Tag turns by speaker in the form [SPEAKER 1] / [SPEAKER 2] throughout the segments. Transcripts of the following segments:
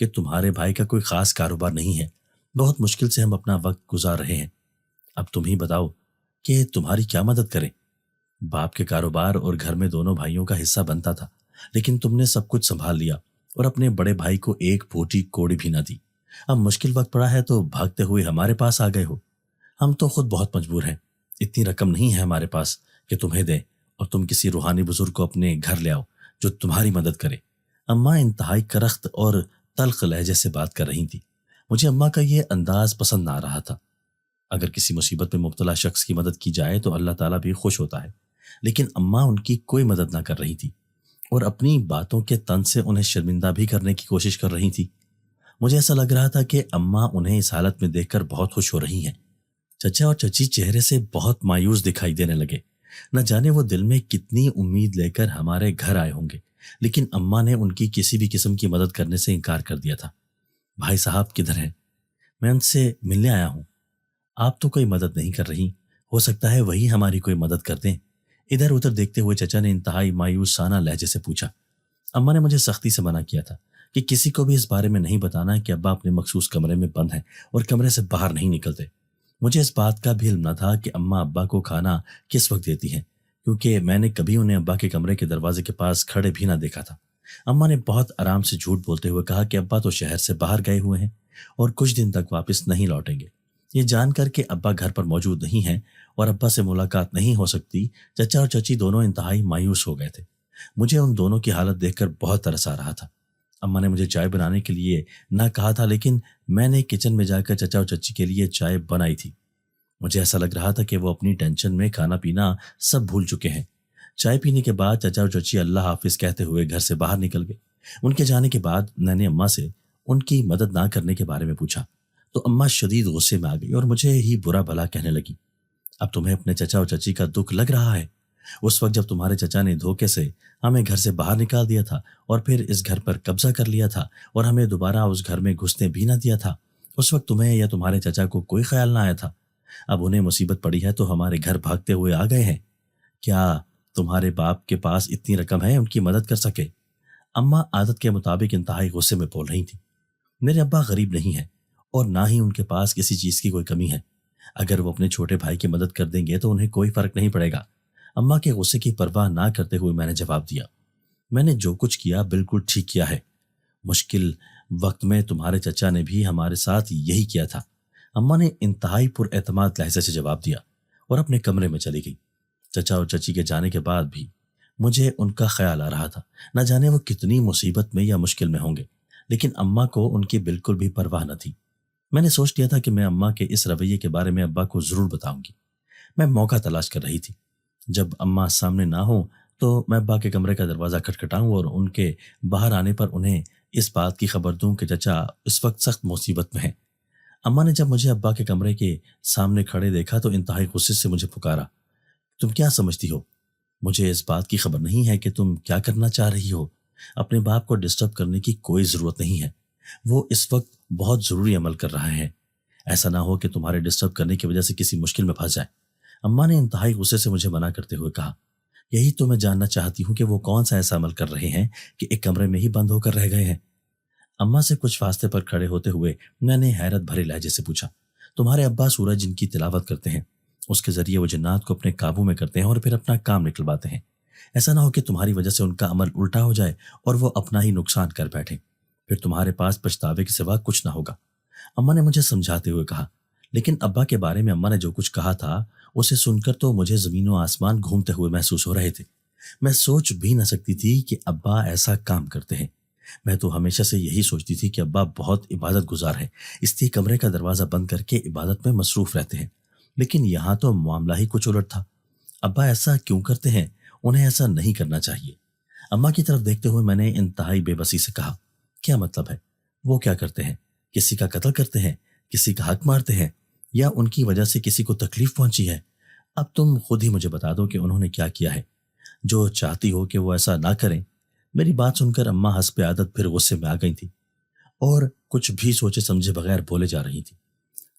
[SPEAKER 1] کہ تمہارے بھائی کا کوئی خاص کاروبار نہیں ہے، بہت مشکل سے ہم اپنا وقت گزار رہے ہیں۔ اب تم ہی بتاؤ کہ تمہاری کیا مدد کریں؟ باپ کے کاروبار اور گھر میں دونوں بھائیوں کا حصہ بنتا تھا، لیکن تم نے سب کچھ سنبھال لیا اور اپنے بڑے بھائی کو ایک پھوٹی کوڑی بھی نہ دی۔ اب مشکل وقت پڑا ہے تو بھاگتے ہوئے ہمارے پاس آ گئے ہو۔ ہم تو خود بہت مجبور ہیں، اتنی رقم نہیں ہے ہمارے پاس کہ تمہیں دیں، اور تم کسی روحانی بزرگ کو اپنے گھر لے آؤ جو تمہاری مدد کرے۔ اماں انتہائی کرخت اور تلخ لہجے سے بات کر رہی تھی۔ مجھے اماں کا یہ انداز پسند نہ آ رہا تھا۔ اگر کسی مصیبت میں مبتلا شخص کی مدد کی جائے تو اللہ تعالیٰ بھی خوش ہوتا ہے، لیکن اماں ان کی کوئی مدد نہ کر رہی تھی اور اپنی باتوں کے تن سے انہیں شرمندہ بھی کرنے کی کوشش کر رہی تھی۔ مجھے ایسا لگ رہا تھا کہ اماں انہیں اس حالت میں دیکھ کر بہت خوش ہو رہی ہیں۔ چچا اور چچی چہرے سے بہت مایوس دکھائی دینے لگے۔ نہ جانے وہ دل میں کتنی امید لے کر ہمارے گھر آئے ہوں گے، لیکن اماں نے ان کی کسی بھی قسم کی مدد کرنے سے انکار کر دیا تھا۔ بھائی صاحب کدھر ہیں؟ میں ان سے ملنے آیا ہوں۔ آپ تو کوئی مدد نہیں کر رہی، ہو سکتا ہے وہی ہماری کوئی مدد کر دیں۔ ادھر ادھر دیکھتے ہوئے چچا نے انتہائی مایوسانہ لہجے سے پوچھا۔ اماں نے مجھے سختی سے منع کیا تھا کہ کسی کو بھی اس بارے میں نہیں بتانا کہ ابا اپنے مخصوص کمرے میں بند ہیں اور کمرے سے باہر نہیں نکلتے۔ مجھے اس بات کا بھی علم نہ تھا کہ اماں ابا کو کھانا کس وقت دیتی ہیں، کیونکہ میں نے کبھی انہیں ابا کے کمرے کے دروازے کے پاس کھڑے بھی نہ دیکھا تھا۔ اماں نے بہت آرام سے جھوٹ بولتے ہوئے کہا کہ ابا تو شہر سے باہر گئے ہوئے ہیں اور کچھ دن تک واپس نہیں لوٹیں گے۔ یہ جان کر کہ ابا گھر پر موجود نہیں ہیں اور ابا سے ملاقات نہیں ہو سکتی، چچا اور چچی دونوں انتہائی مایوس ہو گئے تھے۔ مجھے ان دونوں کی حالت دیکھ کر بہت ترس آ رہا تھا۔ اماں نے مجھے چائے بنانے کے لیے نہ کہا تھا، لیکن میں نے کچن میں جا کر چچا اور چچی کے لیے چائے بنائی تھی۔ مجھے ایسا لگ رہا تھا کہ وہ اپنی ٹینشن میں کھانا پینا سب بھول چکے ہیں۔ چائے پینے کے بعد چچا اور چچی اللہ حافظ کہتے ہوئے گھر سے باہر نکل گئے۔ ان کے جانے کے بعد میں نے اماں سے ان کی مدد نہ کرنے کے بارے میں پوچھا تو اماں شدید غصے میں آ گئی اور مجھے ہی برا بھلا کہنے لگی۔ اب تمہیں اپنے چچا اور چچی کا دکھ لگ رہا ہے؟ اس وقت جب تمہارے چچا نے دھوکے سے ہمیں گھر سے باہر نکال دیا تھا اور پھر اس گھر پر قبضہ کر لیا تھا اور ہمیں دوبارہ اس گھر میں گھسنے بھی نہ دیا تھا، اس وقت تمہیں یا تمہارے چچا کو کوئی خیال نہ آیا تھا؟ اب انہیں مصیبت پڑی ہے تو ہمارے گھر بھاگتے ہوئے آ گئے ہیں۔ کیا تمہارے باپ کے پاس اتنی رقم ہے ان کی مدد کر سکے؟ اماں عادت کے مطابق انتہائی غصے میں بول رہی تھی۔ میرے ابا غریب نہیں ہیں اور نہ ہی ان کے پاس کسی چیز کی کوئی کمی ہے۔ اگر وہ اپنے چھوٹے بھائی کی مدد کر دیں گے تو انہیں کوئی فرق نہیں پڑے گا۔ اماں کے غصے کی پرواہ نہ کرتے ہوئے میں نے جواب دیا، میں نے جو کچھ کیا بالکل ٹھیک کیا ہے۔ مشکل وقت میں تمہارے چچا نے بھی ہمارے ساتھ یہی کیا تھا۔ اماں نے انتہائی پر اعتماد لہجے سے جواب دیا اور اپنے کمرے میں چلی گئی۔ چچا اور چچی کے جانے کے بعد بھی مجھے ان کا خیال آ رہا تھا، نہ جانے وہ کتنی مصیبت میں یا مشکل میں ہوں گے، لیکن اماں کو ان کی بالکل بھی پرواہ نہ تھی۔ میں نے سوچ لیا تھا کہ میں اماں کے اس رویے کے بارے میں ابا کو ضرور بتاؤں گی۔ میں موقع تلاش کر رہی تھی، جب اماں سامنے نہ ہوں تو میں ابا کے کمرے کا دروازہ کھٹکھٹاؤں اور ان کے باہر آنے پر انہیں اس بات کی خبر دوں کہ چچا اس وقت سخت مصیبت میں ہیں۔ اماں نے جب مجھے ابا کے کمرے کے سامنے کھڑے دیکھا تو انتہائی غصے سے مجھے پکارا، تم کیا سمجھتی ہو؟ مجھے اس بات کی خبر نہیں ہے کہ تم کیا کرنا چاہ رہی ہو۔ اپنے باپ کو ڈسٹرب کرنے کی کوئی ضرورت نہیں ہے، وہ اس وقت بہت ضروری عمل کر رہے ہیں۔ ایسا نہ ہو کہ تمہارے ڈسٹرب کرنے کی وجہ سے کسی مشکل میں پھنس جائے۔ اماں نے انتہائی غصے سے مجھے منع کرتے ہوئے کہا، یہی تو میں جاننا چاہتی ہوں کہ وہ کون سا ایسا عمل کر رہے ہیں کہ ایک کمرے میں ہی بند ہو کر رہ گئے ہیں۔ اماں سے کچھ فاصلے پر کھڑے ہوتے ہوئے میں نے حیرت بھرے لہجے سے پوچھا، تمہارے ابا سورج جن کی تلاوت کرتے ہیں، اس کے ذریعے وہ جنات کو اپنے قابو میں کرتے ہیں اور پھر اپنا کام نکلواتے ہیں۔ ایسا نہ ہو کہ تمہاری وجہ سے ان کا عمل الٹا ہو جائے اور وہ اپنا ہی نقصان کر بیٹھیں، پھر تمہارے پاس پچھتاوے کے سوا کچھ نہ ہوگا۔ اماں نے مجھے سمجھاتے ہوئے کہا، لیکن ابا کے بارے میں اماں نے جو کچھ کہا تھا اسے سن کر تو مجھے زمین و آسمان گھومتے ہوئے محسوس ہو رہے تھے۔ میں سوچ بھی نہ سکتی تھی کہ ابا ایسا کام کرتے ہیں۔ میں تو ہمیشہ سے یہی سوچتی تھی کہ ابا بہت عبادت گزار ہے، اس لیے کمرے کا دروازہ بند کر کے عبادت میں مصروف رہتے ہیں، لیکن یہاں تو معاملہ ہی کچھ الٹ تھا۔ ابا ایسا کیوں کرتے ہیں؟ انہیں ایسا نہیں کرنا چاہیے۔ اماں کی طرف دیکھتے ہوئے میں نے انتہائی بے بسی سے کہا، کیا مطلب ہے؟ وہ کیا کرتے ہیں؟ کسی کا قتل کرتے ہیں؟ کسی کا حق مارتے ہیں؟ یا ان کی وجہ سے کسی کو تکلیف پہنچی ہے؟ اب تم خود ہی مجھے بتا دو کہ انہوں نے کیا کیا ہے جو چاہتی ہو کہ وہ ایسا نہ کریں۔ میری بات سن کر اماں حسب عادت پھر غصے میں آ گئی تھی اور کچھ بھی سوچے سمجھے بغیر بولے جا رہی تھی۔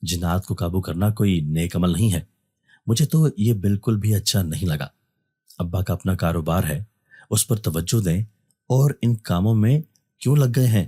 [SPEAKER 1] جنات کو قابو کرنا کوئی نیک عمل نہیں ہے، مجھے تو یہ بالکل بھی اچھا نہیں لگا۔ ابا کا اپنا کاروبار ہے، اس پر توجہ دیں اور ان کاموں میں کیوں لگ گئے ہیں؟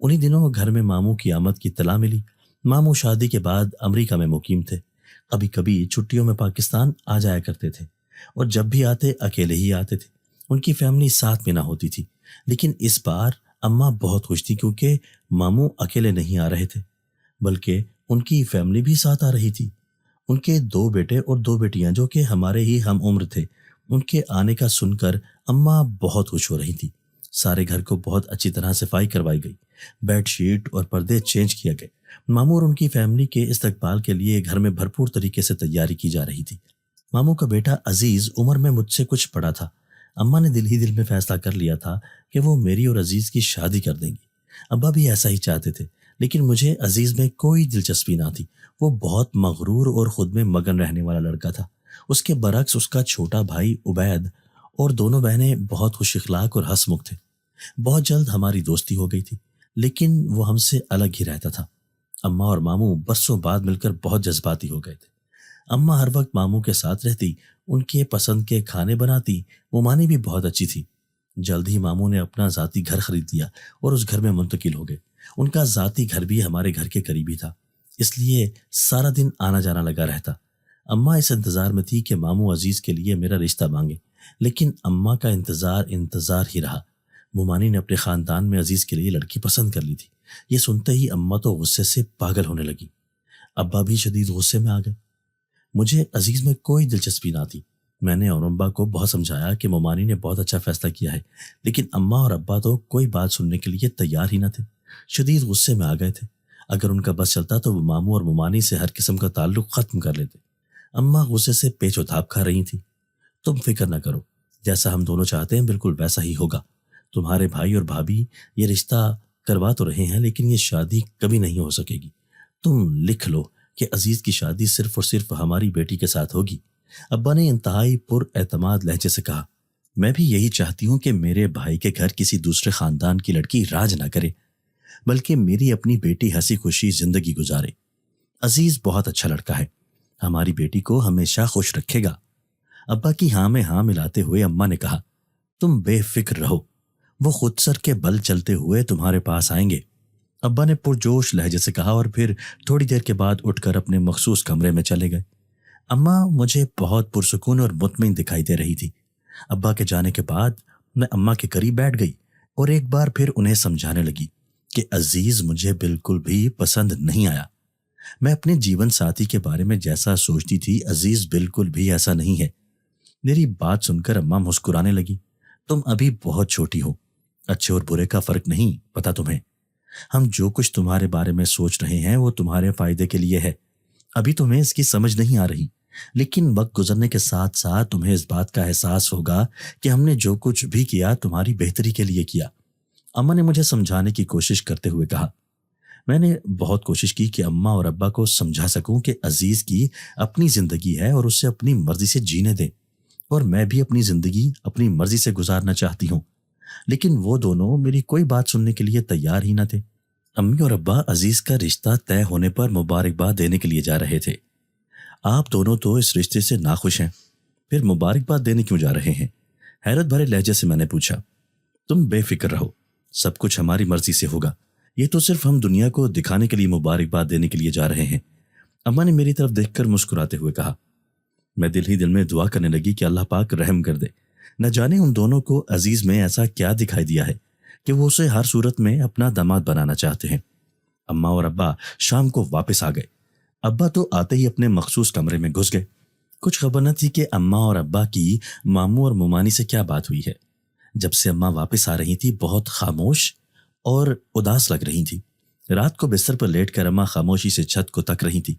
[SPEAKER 1] انہی دنوں گھر میں ماموں کی آمد کی اطلاع ملی۔ ماموں شادی کے بعد امریکہ میں مقیم تھے، کبھی کبھی چھٹیوں میں پاکستان آ جایا کرتے تھے، اور جب بھی آتے اکیلے ہی آتے تھے، ان کی فیملی ساتھ میں نہ ہوتی تھی۔ لیکن اس بار اماں بہت خوش تھی، کیونکہ ماموں اکیلے نہیں آ رہے تھے بلکہ ان کی فیملی بھی ساتھ آ رہی تھی۔ ان کے 2 بیٹے اور 2 بیٹیاں جو کہ ہمارے ہی ہم عمر تھے، ان کے آنے کا سن کر اماں بہت خوش ہو رہی تھی۔ سارے گھر کو بہت اچھی طرح صفائی کروائی گئی، بیڈ شیٹ اور پردے چینج کیا گئے۔ ماموں اور ان کی فیملی کے استقبال کے لیے گھر میں بھرپور طریقے سے تیاری کی جا رہی تھی۔ ماموں کا بیٹا عزیز عمر میں مجھ سے کچھ بڑا تھا۔ اماں نے دل ہی دل میں فیصلہ کر لیا تھا کہ وہ میری اور عزیز کی شادی کر دیں گی۔ ابا بھی ایسا ہی چاہتے تھے، لیکن مجھے عزیز میں کوئی دلچسپی نہ تھی۔ وہ بہت مغرور اور خود میں مگن رہنے والا لڑکا تھا۔ اس کے برعکس اس کا چھوٹا بھائی عبید اور دونوں بہنیں بہت خوش اخلاق اور ہنس مکھ تھے۔ بہت جلد ہماری دوستی ہو گئی تھی، لیکن وہ ہم سے الگ ہی رہتا تھا۔ اماں اور ماموں برسوں بعد مل کر بہت جذباتی ہو گئے تھے۔ اماں ہر وقت ماموں کے ساتھ رہتی، ان کے پسند کے کھانے بناتی، ممانی بھی بہت اچھی تھی۔ جلد ہی ماموں نے اپنا ذاتی گھر خرید لیا اور اس گھر میں منتقل ہو گئے۔ ان کا ذاتی گھر بھی ہمارے گھر کے قریب ہی تھا، اس لیے سارا دن آنا جانا لگا رہتا۔ اماں اس انتظار میں تھی کہ ماموں عزیز کے لیے میرا رشتہ مانگے، لیکن اماں کا انتظار ہی رہا۔ ممانی نے اپنے خاندان میں عزیز کے لیے لڑکی پسند کر لی تھی۔ یہ سنتے ہی اماں تو غصے سے پاگل ہونے لگی۔ ابا بھی شدید غصے میں آ گئے۔ مجھے عزیز میں کوئی دلچسپی نہ تھی۔ میں نے اور ابا کو بہت سمجھایا کہ ممانی نے بہت اچھا فیصلہ کیا ہے، لیکن اماں اور ابا تو کوئی بات سننے کے لیے تیار ہی نہ تھے۔ شدید غصے میں آ گئے تھے۔ اگر ان کا بس چلتا تو وہ ماموں اور ممانی سے ہر قسم کا تعلق ختم کر لیتے۔ اماں غصے سے پیچ و تاب کھا رہی تھی۔ تم فکر نہ کرو، جیسا ہم دونوں چاہتے ہیں بالکل ویسا ہی ہوگا۔ تمہارے بھائی اور بھابھی یہ رشتہ کروا تو رہے ہیں، لیکن یہ شادی کبھی نہیں ہو سکے گی۔ تم لکھ لو کہ عزیز کی شادی صرف اور صرف ہماری بیٹی کے ساتھ ہوگی۔ ابا نے انتہائی پر اعتماد لہجے سے کہا، میں بھی یہی چاہتی ہوں کہ میرے بھائی کے گھر کسی دوسرے خاندان کی لڑکی راج نہ کرے، بلکہ میری اپنی بیٹی ہنسی خوشی زندگی گزارے۔ عزیز بہت اچھا لڑکا ہے، ہماری بیٹی کو ہمیشہ خوش رکھے گا۔ ابا کی ہاں میں ہاں ملاتے ہوئے اماں نے کہا، تم بے فکر رہو، وہ خود سر کے بل چلتے ہوئے تمہارے پاس آئیں گے۔ ابا نے پرجوش لہجے سے کہا اور پھر تھوڑی دیر کے بعد اٹھ کر اپنے مخصوص کمرے میں چلے گئے۔ اماں مجھے بہت پرسکون اور مطمئن دکھائی دے رہی تھی۔ ابا کے جانے کے بعد میں اماں کے قریب بیٹھ گئی اور ایک بار پھر انہیں سمجھانے لگی کہ عزیز مجھے بالکل بھی پسند نہیں آیا۔ میں اپنے جیون ساتھی کے بارے میں جیسا سوچتی تھی، عزیز بالکل بھی ایسا نہیں ہے۔ میری بات سن کر اماں مسکرانے لگی۔ تم ابھی بہت چھوٹی ہو، اچھے اور برے کا فرق نہیں پتا تمہیں۔ ہم جو کچھ تمہارے بارے میں سوچ رہے ہیں وہ تمہارے فائدے کے لیے ہے۔ ابھی تمہیں اس کی سمجھ نہیں آ رہی، لیکن وقت گزرنے کے ساتھ ساتھ تمہیں اس بات کا احساس ہوگا کہ ہم نے جو کچھ بھی کیا تمہاری بہتری کے لیے کیا۔ اماں نے مجھے سمجھانے کی کوشش کرتے ہوئے کہا۔ میں نے بہت کوشش کی کہ اماں اور ابا کو سمجھا سکوں کہ عزیز کی اپنی زندگی ہے اور اسے اپنی مرضی سے جینے دیں، اور میں بھی اپنی زندگی اپنی مرضی سے گزارنا چاہتی ہوں، لیکن وہ دونوں میری کوئی بات سننے کے لیے تیار ہی نہ تھے۔ امی اور ابا عزیز کا رشتہ طے ہونے پر مبارکباد دینے کے لیے جا رہے تھے۔ آپ دونوں تو اس رشتے سے ناخوش ہیں، پھر مبارکباد دینے کیوں جا رہے ہیں؟ حیرت بھرے لہجے سے میں نے پوچھا۔ تم بے فکر رہو، سب کچھ ہماری مرضی سے ہوگا، یہ تو صرف ہم دنیا کو دکھانے کے لیے مبارکباد دینے کے لیے جا رہے ہیں۔ اماں نے میری طرف دیکھ کر مسکراتے ہوئے کہا۔ میں دل ہی دل میں دعا کرنے لگی کہ اللہ پاک رحم کر دے، نہ جانے ان دونوں کو عزیز میں ایسا کیا دکھائی دیا ہے کہ وہ اسے ہر صورت میں اپنا داماد بنانا چاہتے ہیں۔ اماں اور ابا شام کو واپس آ گئے۔ ابا تو آتے ہی اپنے مخصوص کمرے میں گھس گئے۔ کچھ خبر نہ تھی کہ اماں اور ابا کی ماموں اور ممانی سے کیا بات ہوئی ہے۔ جب سے اماں واپس آ رہی تھی بہت خاموش اور اداس لگ رہی تھی۔ رات کو بستر پر لیٹ کر اماں خاموشی سے چھت کو تک رہی تھی،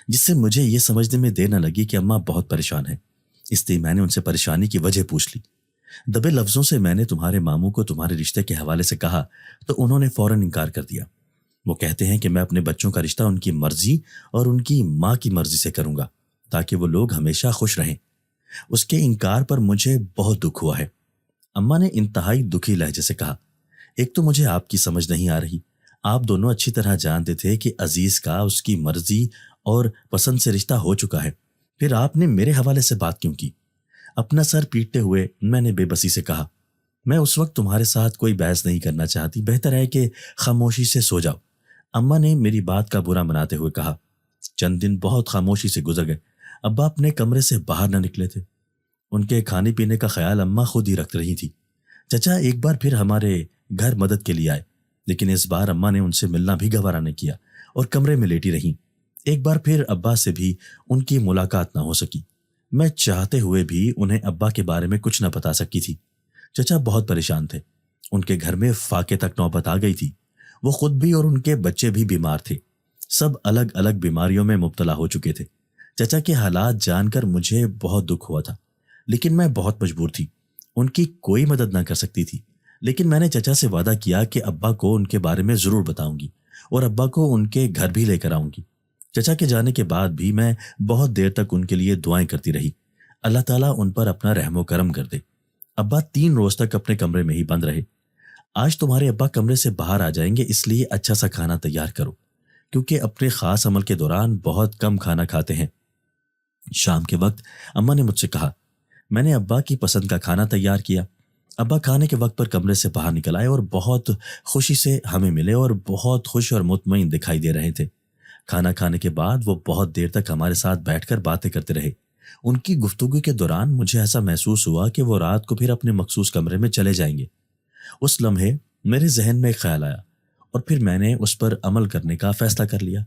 [SPEAKER 1] جس سے مجھے یہ سمجھنے میں دیر نہ لگی کہ اماں بہت پریشان ہے۔ اس لیے میں نے ان سے پریشانی کی وجہ پوچھ لی۔ دبے لفظوں سے میں نے تمہارے ماموں کو تمہارے رشتے کے حوالے سے کہا تو انہوں نے فوراً انکار کر دیا۔ وہ کہتے ہیں کہ میں اپنے بچوں کا رشتہ ان کی مرضی اور ان کی ماں کی مرضی سے کروں گا تاکہ وہ لوگ ہمیشہ خوش رہیں۔ اس کے انکار پر مجھے بہت دکھ ہوا ہے۔ اماں نے انتہائی دکھی لہجے سے کہا، ایک تو مجھے آپ کی سمجھ نہیں آ رہی، آپ دونوں اچھی طرح جانتے تھے کہ عزیز کا اس کی مرضی اور پسند سے رشتہ ہو چکا ہے، پھر آپ نے میرے حوالے سے بات کیوں کی؟ اپنا سر پیٹتے ہوئے میں نے بے بسی سے کہا، میں اس وقت تمہارے ساتھ کوئی بحث نہیں کرنا چاہتی، بہتر ہے کہ خاموشی سے سو جاؤ، اماں نے میری بات کا برا مناتے ہوئے کہا۔ چند دن بہت خاموشی سے گزر گئے۔ ابا اپنے کمرے سے باہر نہ نکلے تھے۔ ان کے کھانے پینے کا خیال اماں خود ہی رکھ رہی تھی۔ چچا ایک بار پھر ہمارے گھر مدد کے لیے آئے، لیکن اس بار اماں نے ان سے ملنا بھی گوارا نہیں کیا اور کمرے میں لیٹی رہیں۔ ایک بار پھر ابا سے بھی ان کی ملاقات نہ ہو سکی۔ میں چاہتے ہوئے بھی انہیں ابا کے بارے میں کچھ نہ بتا سکی تھی۔ چچا بہت پریشان تھے۔ ان کے گھر میں فاقے تک نوبت آ گئی تھی۔ وہ خود بھی اور ان کے بچے بھی بیمار تھے۔ سب الگ الگ بیماریوں میں مبتلا ہو چکے تھے۔ چچا کے حالات جان کر مجھے بہت دکھ ہوا تھا، لیکن میں بہت مجبور تھی۔ ان کی کوئی مدد نہ کر سکتی تھی، لیکن میں نے چچا سے وعدہ کیا کہ ابا کو ان کے بارے میں ضرور بتاؤں گی اور ابا کو ان کے گھر بھی لے کر آؤں گی۔ چچا کے جانے کے بعد بھی میں بہت دیر تک ان کے لیے دعائیں کرتی رہی۔ اللہ تعالیٰ ان پر اپنا رحم و کرم کر دے۔ ابا 3 روز تک اپنے کمرے میں ہی بند رہے۔ آج تمہارے ابا کمرے سے باہر آ جائیں گے، اس لیے اچھا سا کھانا تیار کرو، کیونکہ اپنے خاص عمل کے دوران بہت کم کھانا کھاتے ہیں۔ شام کے وقت اماں نے مجھ سے کہا۔ میں نے ابا کی پسند کا کھانا تیار کیا۔ ابا کھانے کے وقت پر کمرے سے باہر نکل آئے اور بہت خوشی سے ہمیں ملے اور بہت خوش اور مطمئن دکھائی دے رہے تھے۔ کھانا کھانے کے بعد وہ بہت دیر تک ہمارے ساتھ بیٹھ کر باتیں کرتے رہے۔ ان کی گفتگو کے دوران مجھے ایسا محسوس ہوا کہ وہ رات کو پھر اپنے مخصوص کمرے میں چلے جائیں گے۔ اس لمحے میرے ذہن میں ایک خیال آیا اور پھر میں نے اس پر عمل کرنے کا فیصلہ کر لیا۔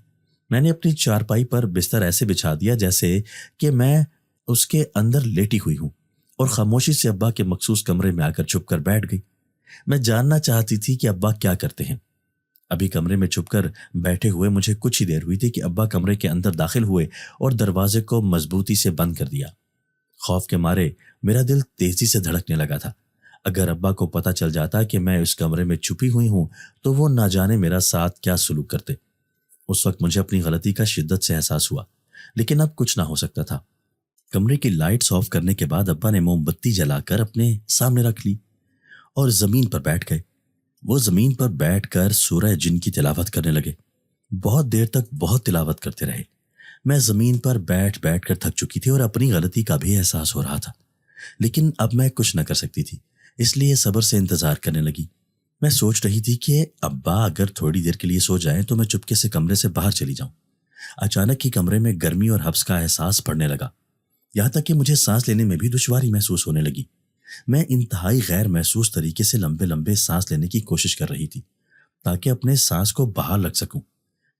[SPEAKER 1] میں نے اپنی چارپائی پر بستر ایسے بچھا دیا جیسے کہ میں اس کے اندر لیٹی ہوئی ہوں، اور خاموشی سے ابا کے مخصوص کمرے میں آ کر چھپ کر بیٹھ گئی۔ میں جاننا چاہتی تھی کہ ابا کیا کرتے ہیں۔ ابھی کمرے میں چھپ کر بیٹھے ہوئے مجھے کچھ ہی دیر ہوئی تھی کہ ابا کمرے کے اندر داخل ہوئے اور دروازے کو مضبوطی سے بند کر دیا۔ خوف کے مارے میرا دل تیزی سے دھڑکنے لگا تھا۔ اگر ابا کو پتہ چل جاتا کہ میں اس کمرے میں چھپی ہوئی ہوں تو وہ نہ جانے میرا ساتھ کیا سلوک کرتے۔ اس وقت مجھے اپنی غلطی کا شدت سے احساس ہوا، لیکن اب کچھ نہ ہو سکتا تھا۔ کمرے کی لائٹس آف کرنے کے بعد ابا نے موم بتی جلا کر اپنے سامنے رکھ لی اور زمین پر بیٹھ گئے۔ وہ زمین پر بیٹھ کر سورہ جن کی تلاوت کرنے لگے۔ بہت دیر تک بہت تلاوت کرتے رہے۔ میں زمین پر بیٹھ بیٹھ کر تھک چکی تھی اور اپنی غلطی کا بھی احساس ہو رہا تھا، لیکن اب میں کچھ نہ کر سکتی تھی، اس لیے صبر سے انتظار کرنے لگی۔ میں سوچ رہی تھی کہ ابا اگر تھوڑی دیر کے لیے سو جائیں تو میں چپکے سے کمرے سے باہر چلی جاؤں۔ اچانک ہی کمرے میں گرمی اور حبس کا احساس پڑنے لگا، یہاں تک کہ مجھے سانس لینے میں بھی دشواری محسوس ہونے لگی۔ میں انتہائی غیر محسوس طریقے سے لمبے لمبے سانس لینے کی کوشش کر رہی تھی تاکہ اپنے سانس کو باہر رکھ سکوں۔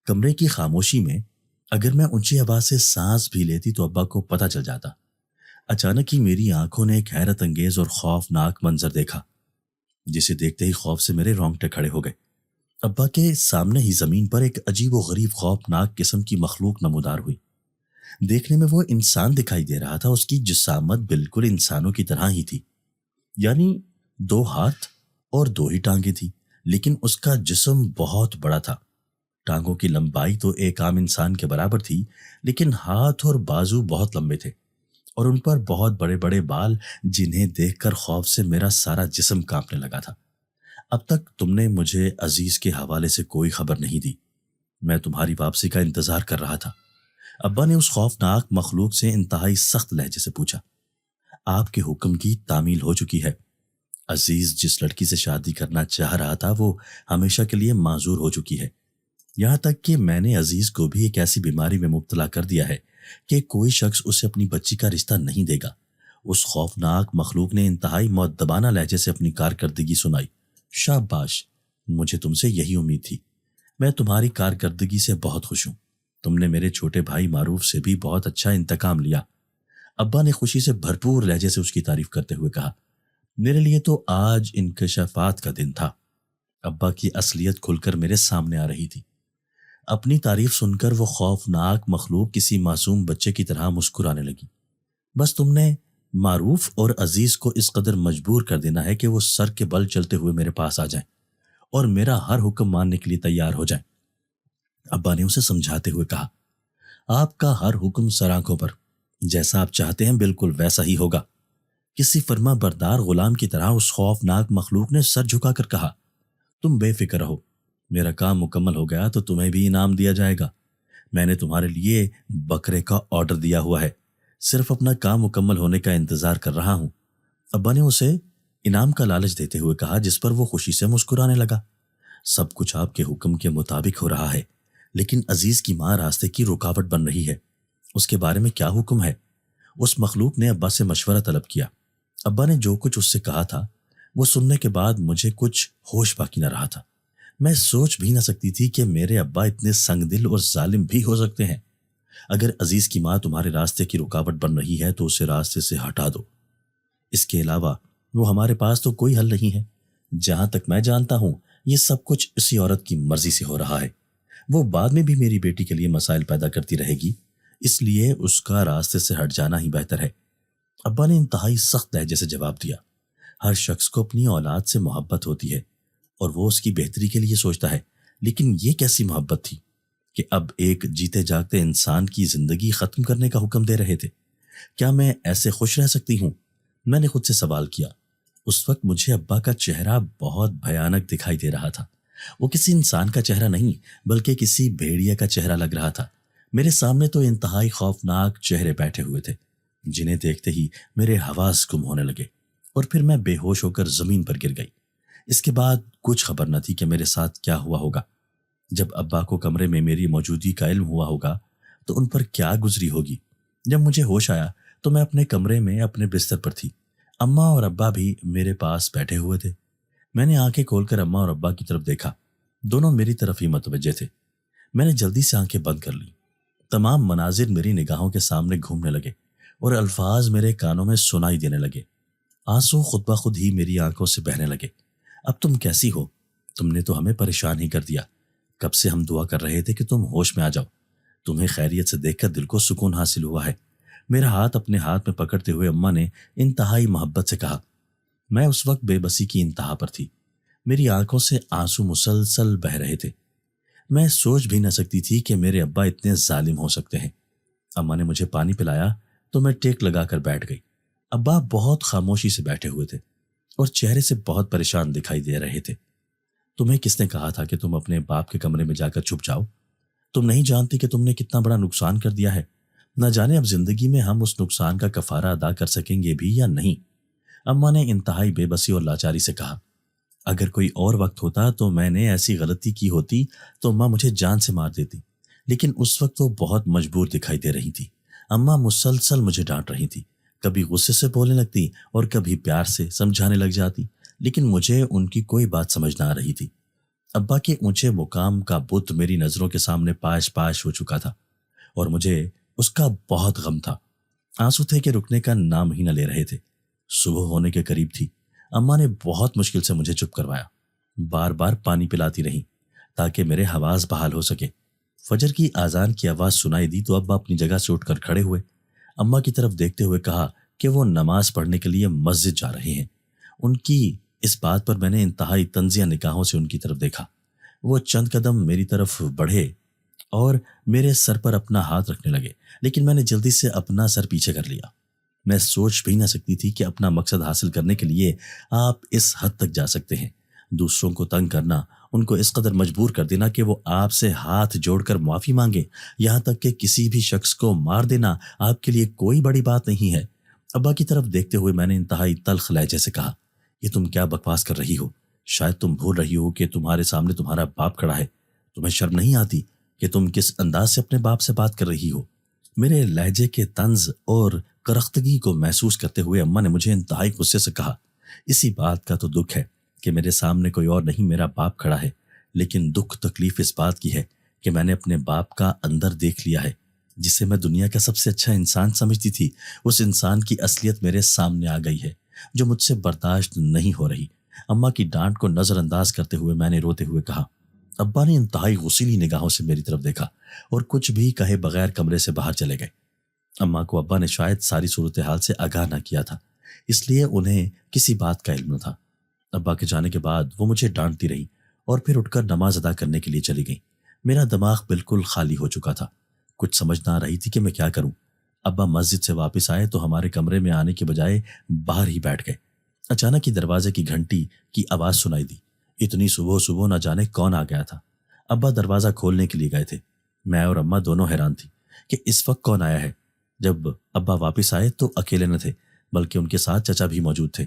[SPEAKER 1] کمرے کی خاموشی میں اگر میں اونچی آواز سے سانس بھی لیتی تو ابا کو پتہ چل جاتا۔ اچانک ہی میری آنکھوں نے ایک حیرت انگیز اور خوفناک منظر دیکھا، جسے دیکھتے ہی خوف سے میرے رونگٹے کھڑے ہو گئے۔ ابا کے سامنے ہی زمین پر ایک عجیب و غریب خوفناک قسم کی مخلوق نمودار ہوئی۔ دیکھنے میں وہ انسان دکھائی دے رہا تھا۔ اس کی جسامت بالکل انسانوں کی طرح ہی تھی، یعنی 2 ہاتھ اور 2 ہی ٹانگیں تھی، لیکن اس کا جسم بہت بڑا تھا۔ ٹانگوں کی لمبائی تو ایک عام انسان کے برابر تھی، لیکن ہاتھ اور بازو بہت لمبے تھے اور ان پر بہت بڑے بڑے بال، جنہیں دیکھ کر خوف سے میرا سارا جسم کانپنے لگا تھا۔ اب تک تم نے مجھے عزیز کے حوالے سے کوئی خبر نہیں دی۔ میں تمہاری واپسی کا انتظار کر رہا تھا۔ ابا نے اس خوفناک مخلوق سے انتہائی سخت لہجے سے پوچھا۔ آپ کے حکم کی تعمیل ہو چکی ہے۔ عزیز جس لڑکی سے شادی کرنا چاہ رہا تھا وہ ہمیشہ کے لیے معذور ہو چکی ہے، یہاں تک کہ میں نے عزیز کو بھی ایک ایسی بیماری میں مبتلا کر دیا ہے کہ کوئی شخص اسے اپنی بچی کا رشتہ نہیں دے گا۔ اس خوفناک مخلوق نے انتہائی مؤدبانہ لہجے سے اپنی کارکردگی سنائی۔ شاباش، مجھے تم سے یہی امید تھی۔ میں تمہاری کارکردگی سے بہت خوش ہوں۔ تم نے میرے چھوٹے بھائی معروف سے بھی بہت اچھا انتقام لیا۔ ابا نے خوشی سے بھرپور لہجے سے اس کی تعریف کرتے ہوئے کہا۔ میرے لیے تو آج انکشافات کا دن تھا۔ ابا کی اصلیت کھل کر میرے سامنے آ رہی تھی۔ اپنی تعریف سن کر وہ خوفناک مخلوق کسی معصوم بچے کی طرح مسکرانے لگی۔ بس تم نے معروف اور عزیز کو اس قدر مجبور کر دینا ہے کہ وہ سر کے بل چلتے ہوئے میرے پاس آ جائیں اور میرا ہر حکم ماننے کے لیے تیار ہو جائیں۔ ابا نے اسے سمجھاتے ہوئے کہا، آپ کا ہر حکم سر آنکھوں پر، جیسا آپ چاہتے ہیں بالکل ویسا ہی ہوگا۔ کسی فرما بردار غلام کی طرح اس خوفناک مخلوق نے سر جھکا کر کہا، تم بے فکر رہو، میرا کام مکمل ہو گیا تو تمہیں بھی انعام دیا جائے گا۔ میں نے تمہارے لیے بکرے کا آرڈر دیا ہوا ہے، صرف اپنا کام مکمل ہونے کا انتظار کر رہا ہوں۔ ابا نے اسے انعام کا لالچ دیتے ہوئے کہا، جس پر وہ خوشی سے مسکرانے لگا۔ سب کچھ آپ کے حکم کے مطابق ہو رہا ہے، لیکن عزیز کی ماں راستے کی رکاوٹ بن رہی ہے، اس کے بارے میں کیا حکم ہے؟ اس مخلوق نے ابا سے مشورہ طلب کیا۔ ابا نے جو کچھ اس سے کہا تھا وہ سننے کے بعد مجھے کچھ ہوش باقی نہ رہا تھا۔ میں سوچ بھی نہ سکتی تھی کہ میرے ابا اتنے سنگ دل اور ظالم بھی ہو سکتے ہیں۔ اگر عزیز کی ماں تمہارے راستے کی رکاوٹ بن رہی ہے تو اسے راستے سے ہٹا دو، اس کے علاوہ وہ ہمارے پاس تو کوئی حل نہیں ہے۔ جہاں تک میں جانتا ہوں یہ سب کچھ اسی عورت کی مرضی سے ہو رہا ہے، وہ بعد میں بھی میری بیٹی کے لیے مسائل پیدا کرتی رہے گی، اس لیے اس کا راستے سے ہٹ جانا ہی بہتر ہے۔ ابا نے انتہائی سخت لہجے سے جواب دیا۔ ہر شخص کو اپنی اولاد سے محبت ہوتی ہے اور وہ اس کی بہتری کے لیے سوچتا ہے، لیکن یہ کیسی محبت تھی کہ اب ایک جیتے جاگتے انسان کی زندگی ختم کرنے کا حکم دے رہے تھے؟ کیا میں ایسے خوش رہ سکتی ہوں؟ میں نے خود سے سوال کیا۔ اس وقت مجھے ابا کا چہرہ بہت بھیانک دکھائی دے رہا تھا۔ وہ کسی انسان کا چہرہ نہیں بلکہ کسی بھیڑیا کا چہرہ لگ رہا تھا۔ میرے سامنے تو انتہائی خوفناک چہرے بیٹھے ہوئے تھے، جنہیں دیکھتے ہی میرے حواس گم ہونے لگے اور پھر میں بے ہوش ہو کر زمین پر گر گئی۔ اس کے بعد کچھ خبر نہ تھی کہ میرے ساتھ کیا ہوا ہوگا۔ جب ابا کو کمرے میں میری موجودگی کا علم ہوا ہوگا تو ان پر کیا گزری ہوگی۔ جب مجھے ہوش آیا تو میں اپنے کمرے میں اپنے بستر پر تھی۔ اماں اور ابا بھی میرے پاس بیٹھے ہوئے تھے۔ میں نے آنکھیں کھول کر اماں اور ابا کی طرف دیکھا، دونوں میری طرف ہی متوجہ تھے۔ میں نے جلدی سے آنکھیں بند کر لی۔ تمام مناظر میری نگاہوں کے سامنے گھومنے لگے اور الفاظ میرے کانوں میں سنائی دینے لگے۔ آنسو خود بخود ہی میری آنکھوں سے بہنے لگے۔ اب تم کیسی ہو؟ تم نے تو ہمیں پریشان ہی کر دیا۔ کب سے ہم دعا کر رہے تھے کہ تم ہوش میں آ جاؤ۔ تمہیں خیریت سے دیکھ کر دل کو سکون حاصل ہوا ہے۔ میرا ہاتھ اپنے ہاتھ میں پکڑتے ہوئے اماں نے انتہائی محبت سے کہا۔ میں اس وقت بے بسی کی انتہا پر تھی۔ میری آنکھوں سے آنسو مسلسل بہہ رہے تھے۔ میں سوچ بھی نہ سکتی تھی کہ میرے ابا اتنے ظالم ہو سکتے ہیں۔ اماں نے مجھے پانی پلایا تو میں ٹیک لگا کر بیٹھ گئی۔ ابا بہت خاموشی سے بیٹھے ہوئے تھے اور چہرے سے بہت پریشان دکھائی دے رہے تھے۔ تمہیں کس نے کہا تھا کہ تم اپنے باپ کے کمرے میں جا کر چھپ جاؤ؟ تم نہیں جانتی کہ تم نے کتنا بڑا نقصان کر دیا ہے؟ نہ جانے اب زندگی میں ہم اس نقصان کا کفارہ ادا کر سکیں گے بھی یا نہیں۔ اماں نے انتہائی بے بسی اور لاچاری سے کہا۔ اگر کوئی اور وقت ہوتا تو میں نے ایسی غلطی کی ہوتی تو اماں مجھے جان سے مار دیتی، لیکن اس وقت وہ بہت مجبور دکھائی دے رہی تھی۔ اماں مسلسل مجھے ڈانٹ رہی تھی، کبھی غصے سے بولنے لگتی اور کبھی پیار سے سمجھانے لگ جاتی، لیکن مجھے ان کی کوئی بات سمجھ نہ آ رہی تھی۔ ابا کے اونچے مقام کا بت میری نظروں کے سامنے پاش پاش ہو چکا تھا اور مجھے اس کا بہت غم تھا۔ آنسو تھے کہ رکنے کا نام ہی نہ لے رہے تھے۔ صبح ہونے کے قریب تھی۔ اماں نے بہت مشکل سے مجھے چپ کروایا، بار بار پانی پلاتی رہیں تاکہ میرے حواس بحال ہو سکے۔ فجر کی اذان کی آواز سنائی دی تو ابا اپنی جگہ سے اٹھ کر کھڑے ہوئے۔ اماں کی طرف دیکھتے ہوئے کہا کہ وہ نماز پڑھنے کے لیے مسجد جا رہے ہیں۔ ان کی اس بات پر میں نے انتہائی طنزیہ نگاہوں سے ان کی طرف دیکھا۔ وہ چند قدم میری طرف بڑھے اور میرے سر پر اپنا ہاتھ رکھنے لگے، لیکن میں نے جلدی سے اپنا سر پیچھے کر لیا۔ میں سوچ بھی نہ سکتی تھی کہ اپنا مقصد حاصل کرنے کے لیے آپ اس حد تک جا سکتے ہیں۔ دوسروں کو تنگ کرنا، ان کو اس قدر مجبور کر دینا کہ وہ آپ سے ہاتھ جوڑ کر معافی مانگے، یہاں تک کہ کسی بھی شخص کو مار دینا آپ کے لیے کوئی بڑی بات نہیں ہے۔ ابا کی طرف دیکھتے ہوئے میں نے انتہائی تلخ لہجے سے کہا، یہ تم کیا بکواس کر رہی ہو؟ شاید تم بھول رہی ہو کہ تمہارے سامنے تمہارا باپ کھڑا ہے۔ تمہیں شرم نہیں آتی کہ تم کس انداز سے اپنے باپ سے بات کر رہی ہو؟ میرے لہجے کے طنز اور کرختگی کو محسوس کرتے ہوئے اماں نے مجھے انتہائی غصے سے کہا، اسی بات کا تو دکھ ہے کہ میرے سامنے کوئی اور نہیں میرا باپ کھڑا ہے، لیکن دکھ تکلیف اس بات کی ہے کہ میں نے اپنے باپ کا اندر دیکھ لیا ہے۔ جسے میں دنیا کا سب سے اچھا انسان سمجھتی تھی، اس انسان کی اصلیت میرے سامنے آ گئی ہے جو مجھ سے برداشت نہیں ہو رہی۔ اماں کی ڈانٹ کو نظر انداز کرتے ہوئے میں نے روتے ہوئے کہا۔ ابا نے انتہائی غصیلی نگاہوں سے میری طرف دیکھا اور کچھ بھی کہے بغیر کمرے سے باہر چلے گئے۔ اماں کو ابا نے شاید ساری صورتحال سے آگاہ نہ کیا تھا، اس لیے انہیں کسی بات کا علم نہ تھا۔ ابا کے جانے کے بعد وہ مجھے ڈانٹتی رہی اور پھر اٹھ کر نماز ادا کرنے کے لیے چلی گئی۔ میرا دماغ بالکل خالی ہو چکا تھا، کچھ سمجھ نہ آ رہی تھی کہ میں کیا کروں۔ ابا مسجد سے واپس آئے تو ہمارے کمرے میں آنے کے بجائے باہر ہی بیٹھ گئے۔ اچانک ہی دروازے کی گھنٹی کی آواز سنائی دی۔ اتنی صبح صبح نہ جانے کون آ گیا تھا۔ ابا دروازہ کھولنے کے لیے گئے تھے۔ میں اور اماں دونوں حیران تھی کہ اس وقت کون آیا ہے۔ جب ابا واپس آئے تو اکیلے نہ تھے بلکہ ان کے ساتھ چچا بھی موجود تھے۔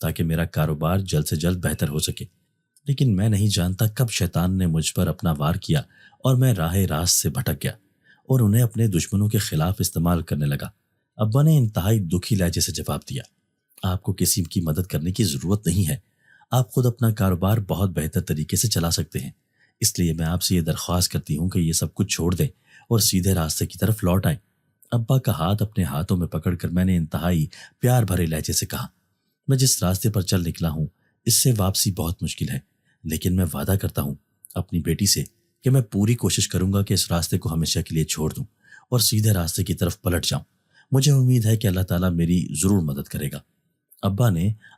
[SPEAKER 1] تاکہ میرا کاروبار جلد سے جلد بہتر ہو سکے، لیکن میں نہیں جانتا کب شیطان نے مجھ پر اپنا وار کیا اور میں راہ راست سے بھٹک گیا اور انہیں اپنے دشمنوں کے خلاف استعمال کرنے لگا۔ ابا نے انتہائی دکھی لہجے سے جواب دیا، آپ کو کسی کی مدد کرنے کی ضرورت نہیں ہے، آپ خود اپنا کاروبار بہت بہتر طریقے سے چلا سکتے ہیں، اس لیے میں آپ سے یہ درخواست کرتی ہوں کہ یہ سب کچھ چھوڑ دیں اور سیدھے راستے کی طرف لوٹ آئیں۔ ابا کا ہاتھ اپنے ہاتھوں میں پکڑ کر میں نے انتہائی پیار بھرے لہجے سے کہا، میں جس راستے پر چل نکلا ہوں اس سے واپسی بہت مشکل ہے، لیکن میں وعدہ کرتا ہوں اپنی بیٹی سے کہ میں پوری کوشش کروں گا کہ اس راستے کو ہمیشہ کے لیے چھوڑ دوں اور سیدھے راستے کی طرف پلٹ جاؤں۔ مجھے امید ہے کہ اللہ تعالیٰ میری ضرور مدد کرے گا۔ ابا نے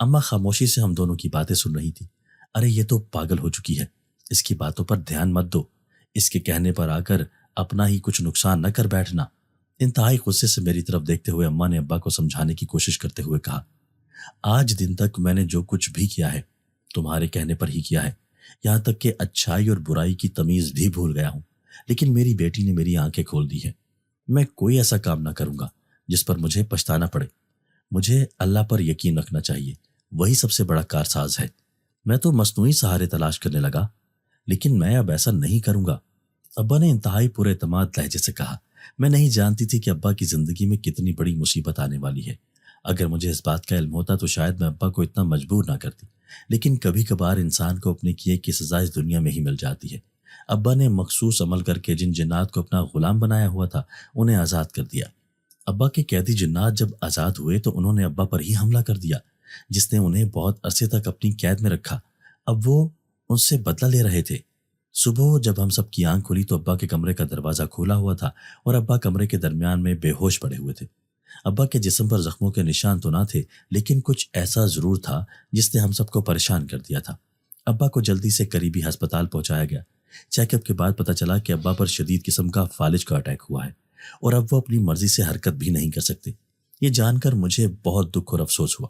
[SPEAKER 1] اماں خاموشی سے ہم دونوں کی باتیں سن رہی تھی۔ ارے یہ تو پاگل ہو چکی ہے، اس کی باتوں پر دھیان مت دو، اس کے کہنے پر آ کر اپنا ہی کچھ نقصان نہ کر بیٹھنا۔ انتہائی غصے سے میری طرف دیکھتے ہوئے اماں نے ابا کو سمجھانے کی کوشش کرتے ہوئے کہا، آج دن تک میں نے جو کچھ بھی کیا ہے تمہارے کہنے پر ہی کیا ہے، یہاں تک کہ اچھائی اور برائی کی تمیز بھی بھول گیا ہوں، لیکن میری بیٹی نے میری آنکھیں کھول دی ہیں۔ میں کوئی ایسا کام نہ کروں گا جس پر مجھے پچھتانا پڑے۔ مجھے اللہ پر یقین رکھنا چاہیے، وہی سب سے بڑا کارساز ہے۔ میں تو مصنوعی سہارے تلاش کرنے لگا، لیکن میں اب ایسا نہیں کروں گا۔ ابا نے انتہائی پورے اعتماد لہجے سے کہا۔ میں نہیں جانتی تھی کہ ابا کی زندگی میں کتنی بڑی مصیبت آنے والی ہے۔ اگر مجھے اس بات کا علم ہوتا تو شاید میں ابا کو اتنا مجبور نہ کرتی، لیکن کبھی کبھار انسان کو اپنے کیے کی سزا اس دنیا میں ہی مل جاتی ہے۔ ابا نے مخصوص عمل کر کے جن جنات کو اپنا غلام بنایا ہوا تھا انہیں آزاد کر دیا۔ ابا کے قیدی جنات جب آزاد ہوئے تو انہوں نے ابا پر ہی حملہ کر دیا، جس نے انہیں بہت عرصے تک اپنی قید میں رکھا۔ اب وہ ان سے بدلہ لے رہے تھے۔ صبح جب ہم سب کی آنکھ کھلی تو ابا کے کمرے کا دروازہ کھولا ہوا تھا اور ابا کمرے کے درمیان میں بے ہوش پڑے ہوئے تھے۔ ابا کے جسم پر زخموں کے نشان تو نہ تھے، لیکن کچھ ایسا ضرور تھا جس نے ہم سب کو پریشان کر دیا تھا۔ ابا کو جلدی سے قریبی ہسپتال پہنچایا گیا۔ چیک اپ کے بعد پتہ چلا کہ ابا پر شدید قسم کا فالج کا اٹیک ہوا ہے اور اب وہ اپنی مرضی سے حرکت بھی نہیں کر سکتے۔ یہ جان کر مجھے بہت دکھ اور افسوس ہوا۔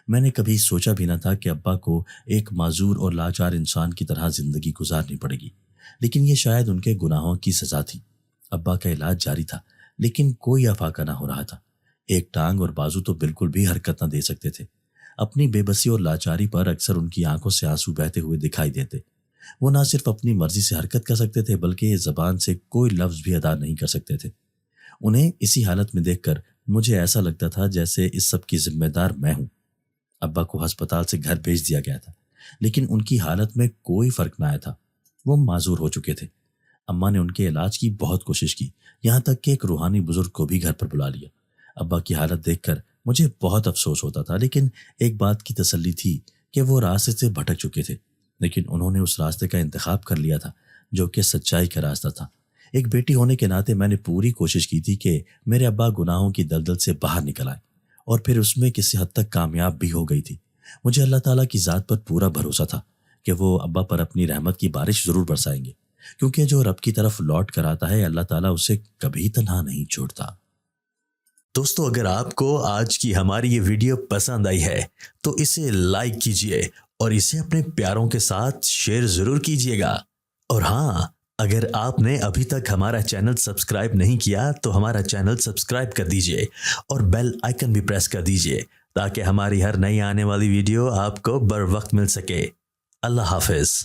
[SPEAKER 1] میں نے کبھی سوچا بھی نہ تھا کہ ابا کو ایک معذور اور لاچار انسان کی طرح زندگی گزارنی پڑے گی، لیکن یہ شاید ان کے گناہوں کی سزا تھی۔ ابا کا علاج جاری تھا، لیکن کوئی افاقہ نہ ہو رہا تھا۔ ایک ٹانگ اور بازو تو بالکل بھی حرکت نہ دے سکتے تھے۔ اپنی بے بسی اور لاچاری پر اکثر ان کی آنکھوں سے آنسو بہتے ہوئے دکھائی دیتے۔ وہ نہ صرف اپنی مرضی سے حرکت کر سکتے تھے بلکہ زبان سے کوئی لفظ بھی ادا نہیں کر سکتے تھے۔ انہیں اسی حالت میں دیکھ کر مجھے ایسا لگتا تھا جیسے اس سب کی ذمہ دار میں ہوں۔ ابا کو ہسپتال سے گھر بھیج دیا گیا تھا، لیکن ان کی حالت میں کوئی فرق نہ آیا تھا۔ وہ معذور ہو چکے تھے۔ اماں نے ان کے علاج کی بہت کوشش کی، یہاں تک کہ ایک روحانی بزرگ کو بھی گھر پر بلا لیا۔ ابا کی حالت دیکھ کر مجھے بہت افسوس ہوتا تھا، لیکن ایک بات کی تسلی تھی کہ وہ راستے سے بھٹک چکے تھے، لیکن انہوں نے اس راستے کا انتخاب کر لیا تھا جو کہ سچائی کا راستہ تھا۔ ایک بیٹی ہونے کے ناطے میں نے پوری کوشش کی تھی کہ میرے ابا گناہوں کی دلدل سے باہر نکل آئے، اور پھر اس میں کسی حد تک کامیاب بھی ہو گئی تھی۔ مجھے اللہ تعالیٰ کی ذات پر پورا بھروسہ تھا کہ وہ ابا پر اپنی رحمت کی بارش ضرور برسائیں گے، کیونکہ جو رب کی طرف لوٹ کر آتا ہے اللہ تعالیٰ اسے کبھی تنہا نہیں چھوڑتا۔
[SPEAKER 2] دوستو، اگر آپ کو آج کی ہماری یہ ویڈیو پسند آئی ہے تو اسے لائک کیجئے اور اسے اپنے پیاروں کے ساتھ شیئر ضرور کیجئے گا۔ اور ہاں، اگر آپ نے ابھی تک ہمارا چینل سبسکرائب نہیں کیا تو ہمارا چینل سبسکرائب کر دیجئے اور بیل آئیکن بھی پریس کر دیجئے تاکہ ہماری ہر نئی آنے والی ویڈیو آپ کو بر وقت مل سکے۔ اللہ حافظ۔